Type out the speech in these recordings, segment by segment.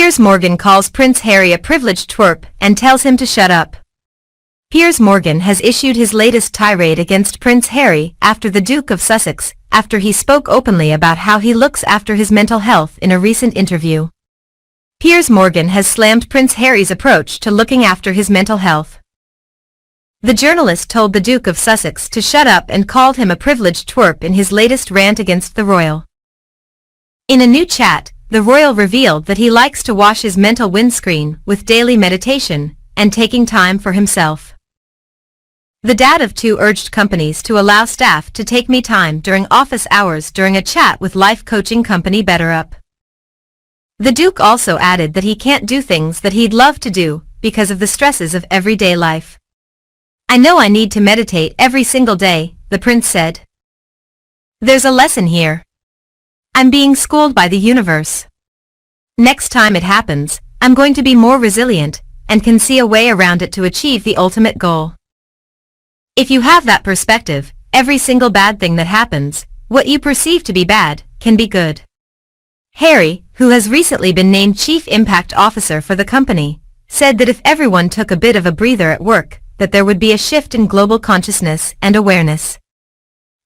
Piers Morgan calls Prince Harry a privileged twerp and tells him to shut up. Piers Morgan has issued his latest tirade against Prince Harry after the Duke of Sussex, after he spoke openly about how he looks after his mental health in a recent interview. Piers Morgan has slammed Prince Harry's approach to looking after his mental health. The journalist told the Duke of Sussex to shut up and called him a privileged twerp in his latest rant against the royal. In a new chat, the royal revealed that he likes to wash his mental windscreen with daily meditation and taking time for himself. The dad of two urged companies to allow staff to take me time during office hours during a chat with life coaching company BetterUp. The Duke also added that he can't do things that he'd love to do because of the stresses of everyday life. "I know I need to meditate every single day," the prince said. "There's a lesson here. I'm being schooled by the universe. Next time it happens, I'm going to be more resilient and can see a way around it to achieve the ultimate goal." If you have that perspective, every single bad thing that happens, what you perceive to be bad, can be good. Harry, who has recently been named Chief Impact Officer for the company, said that if everyone took a bit of a breather at work, that there would be a shift in global consciousness and awareness.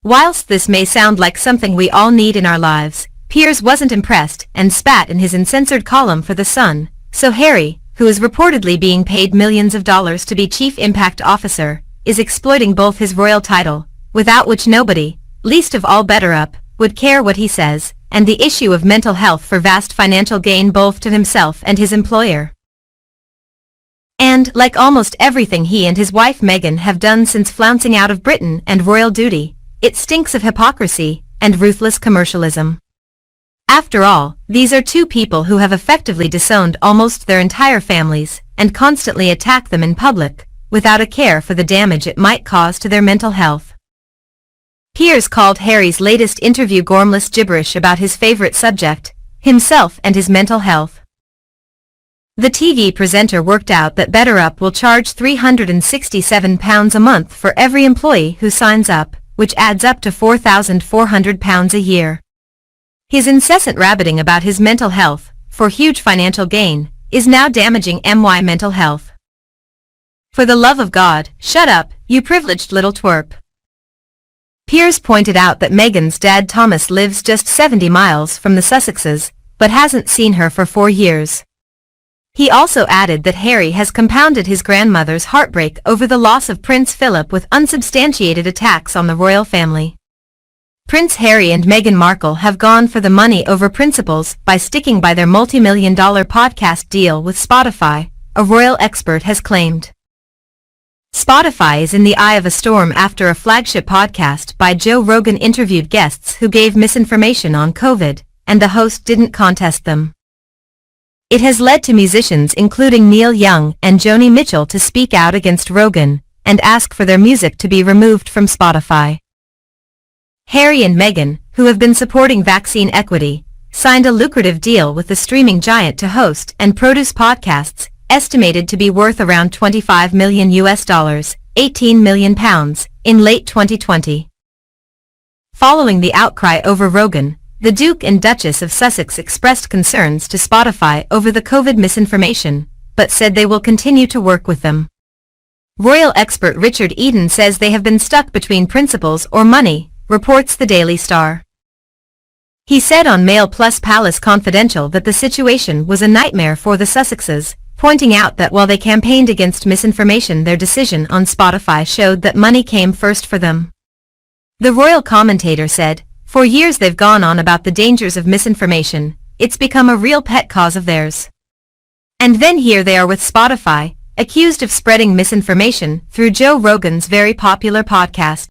Whilst this may sound like something we all need in our lives, Piers wasn't impressed and spat in his uncensored column for The Sun, so Harry, who is reportedly being paid millions of dollars to be Chief Impact Officer, is exploiting both his royal title, without which nobody, least of all BetterUp, would care what he says, and the issue of mental health for vast financial gain both to himself and his employer. And, like almost everything he and his wife Meghan have done since flouncing out of Britain and royal duty, it stinks of hypocrisy and ruthless commercialism. After all, these are two people who have effectively disowned almost their entire families and constantly attack them in public, without a care for the damage it might cause to their mental health. Piers called Harry's latest interview gormless gibberish about his favorite subject, himself and his mental health. The TV presenter worked out that BetterUp will charge £367 a month for every employee who signs up, which adds up to £4,400 a year. His incessant rabbiting about his mental health, for huge financial gain, is now damaging my mental health. For the love of God, shut up, you privileged little twerp. Piers pointed out that Meghan's dad Thomas lives just 70 miles from the Sussexes, but hasn't seen her for 4 years. He also added that Harry has compounded his grandmother's heartbreak over the loss of Prince Philip with unsubstantiated attacks on the royal family. Prince Harry and Meghan Markle have gone for the money over principles by sticking by their multi-million-dollar podcast deal with Spotify, a royal expert has claimed. Spotify is in the eye of a storm after a flagship podcast by Joe Rogan interviewed guests who gave misinformation on COVID, and the host didn't contest them. It has led to musicians including Neil Young and Joni Mitchell to speak out against Rogan and ask for their music to be removed from Spotify. Harry and Meghan, who have been supporting vaccine equity, signed a lucrative deal with the streaming giant to host and produce podcasts, estimated to be worth around $25 million (£18 million), in late 2020. Following the outcry over Rogan, the Duke and Duchess of Sussex expressed concerns to Spotify over the COVID misinformation, but said they will continue to work with them. Royal expert Richard Eden says they have been stuck between principles or money, reports the Daily Star. He said on Mail Plus Palace Confidential that the situation was a nightmare for the Sussexes, pointing out that while they campaigned against misinformation, their decision on Spotify showed that money came first for them. The royal commentator said, "For years they've gone on about the dangers of misinformation, it's become a real pet cause of theirs. And then here they are with Spotify, accused of spreading misinformation through Joe Rogan's very popular podcast."